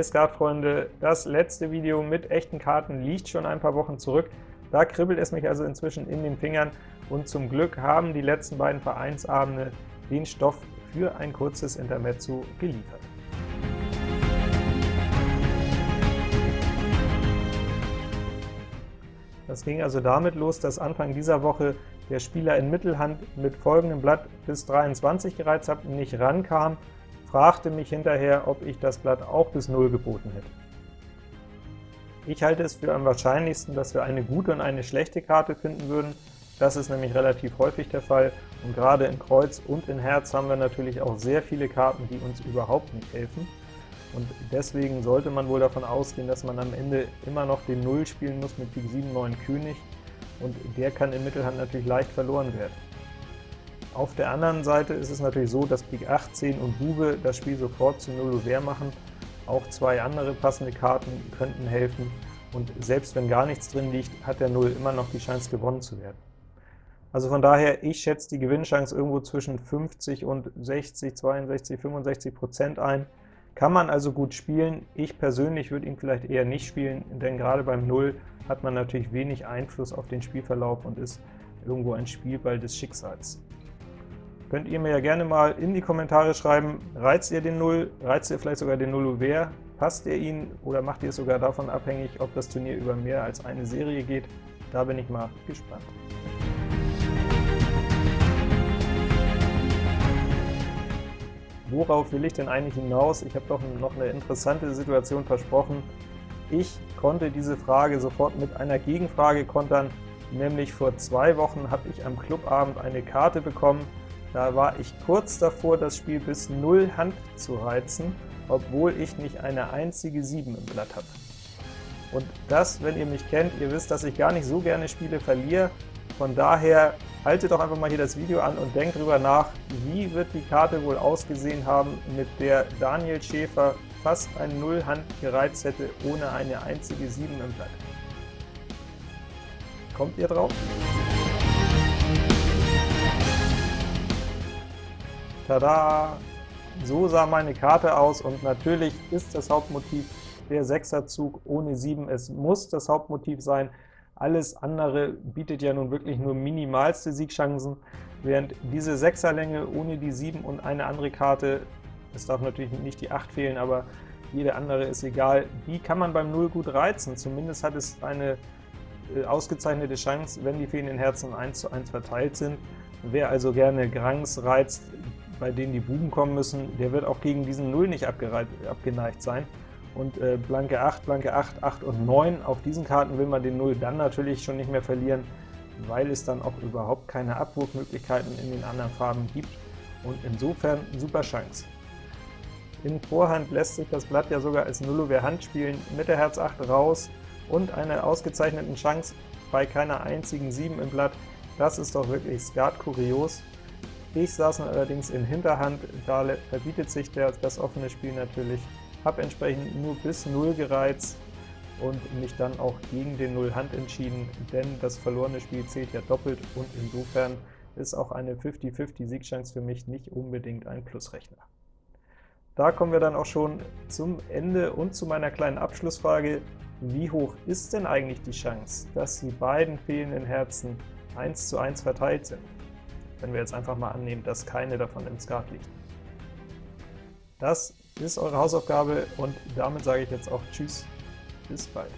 Hey Skatfreunde, das letzte Video mit echten Karten liegt schon ein paar Wochen zurück. Da kribbelt es mich also inzwischen in den Fingern, und zum Glück haben die letzten beiden Vereinsabende den Stoff für ein kurzes Intermezzo geliefert. Das ging also damit los, dass Anfang dieser Woche der Spieler in Mittelhand mit folgendem Blatt bis 23 gereizt hat, nicht rankam, fragte mich hinterher, ob ich das Blatt auch bis 0 geboten hätte. Ich halte es für am wahrscheinlichsten, dass wir eine gute und eine schlechte Karte finden würden. Das ist nämlich relativ häufig der Fall, und gerade in Kreuz und in Herz haben wir natürlich auch sehr viele Karten, die uns überhaupt nicht helfen. Und deswegen sollte man wohl davon ausgehen, dass man am Ende immer noch den 0 spielen muss mit Pik 7, 9 König, und der kann in Mittelhand natürlich leicht verloren werden. Auf der anderen Seite ist es natürlich so, dass Pik 8, 10 und Bube das Spiel sofort zu 0 Ouvert machen. Auch zwei andere passende Karten könnten helfen, und selbst wenn gar nichts drin liegt, hat der 0 immer noch die Chance, gewonnen zu werden. Also von daher, ich schätze die Gewinnchance irgendwo zwischen 50 und 60, 62, 65% ein. Kann man also gut spielen. Ich persönlich würde ihn vielleicht eher nicht spielen, denn gerade beim 0 hat man natürlich wenig Einfluss auf den Spielverlauf und ist irgendwo ein Spielball des Schicksals. Könnt ihr mir ja gerne mal in die Kommentare schreiben, reizt ihr den 0, reizt ihr vielleicht sogar den 0 Ouvert, passt ihr ihn oder macht ihr es sogar davon abhängig, ob das Turnier über mehr als eine Serie geht? Da bin ich mal gespannt. Worauf will ich denn eigentlich hinaus? Ich habe doch noch eine interessante Situation versprochen. Ich konnte diese Frage sofort mit einer Gegenfrage kontern, nämlich vor 2 Wochen habe ich am Clubabend eine Karte bekommen. Da war ich kurz davor, das Spiel bis 0 Hand zu reizen, obwohl ich nicht eine einzige 7 im Blatt habe. Und das, wenn ihr mich kennt, ihr wisst, dass ich gar nicht so gerne Spiele verliere. Von daher haltet doch einfach mal hier das Video an und denkt drüber nach, wie wird die Karte wohl ausgesehen haben, mit der Daniel Schäfer fast ein 0 Hand gereizt hätte, ohne eine einzige 7 im Blatt. Kommt ihr drauf? Tada! So sah meine Karte aus, und natürlich ist das Hauptmotiv der 6er-Zug ohne 7. Es muss das Hauptmotiv sein. Alles andere bietet ja nun wirklich nur minimalste Siegchancen, während diese 6er-Länge ohne die 7 und eine andere Karte, es darf natürlich nicht die 8 fehlen, aber jede andere ist egal, die kann man beim 0 gut reizen. Zumindest hat es eine ausgezeichnete Chance, wenn die fehlenden Herzen 1:1 verteilt sind. Wer also gerne Grangs reizt, bei denen die Buben kommen müssen, der wird auch gegen diesen 0 nicht abgeneigt sein. Und blanke 8, 8 und 9, auf diesen Karten will man den 0 dann natürlich schon nicht mehr verlieren, weil es dann auch überhaupt keine Abwurfmöglichkeiten in den anderen Farben gibt, und insofern super Chance. In Vorhand lässt sich das Blatt ja sogar als 0 Ouvert Hand spielen, mit der Herz 8 raus und einer ausgezeichneten Chance bei keiner einzigen 7 im Blatt. Das ist doch wirklich skatkurios. Ich saß allerdings in Hinterhand, da verbietet sich das offene Spiel natürlich, habe entsprechend nur bis 0 gereizt und mich dann auch gegen den 0 Hand entschieden, denn das verlorene Spiel zählt ja doppelt, und insofern ist auch eine 50-50 Siegchance für mich nicht unbedingt ein Plusrechner. Da kommen wir dann auch schon zum Ende und zu meiner kleinen Abschlussfrage: Wie hoch ist denn eigentlich die Chance, dass die beiden fehlenden Herzen 1:1 verteilt sind? Wenn wir jetzt einfach mal annehmen, dass keine davon im Skat liegt. Das ist eure Hausaufgabe, und damit sage ich jetzt auch Tschüss, bis bald.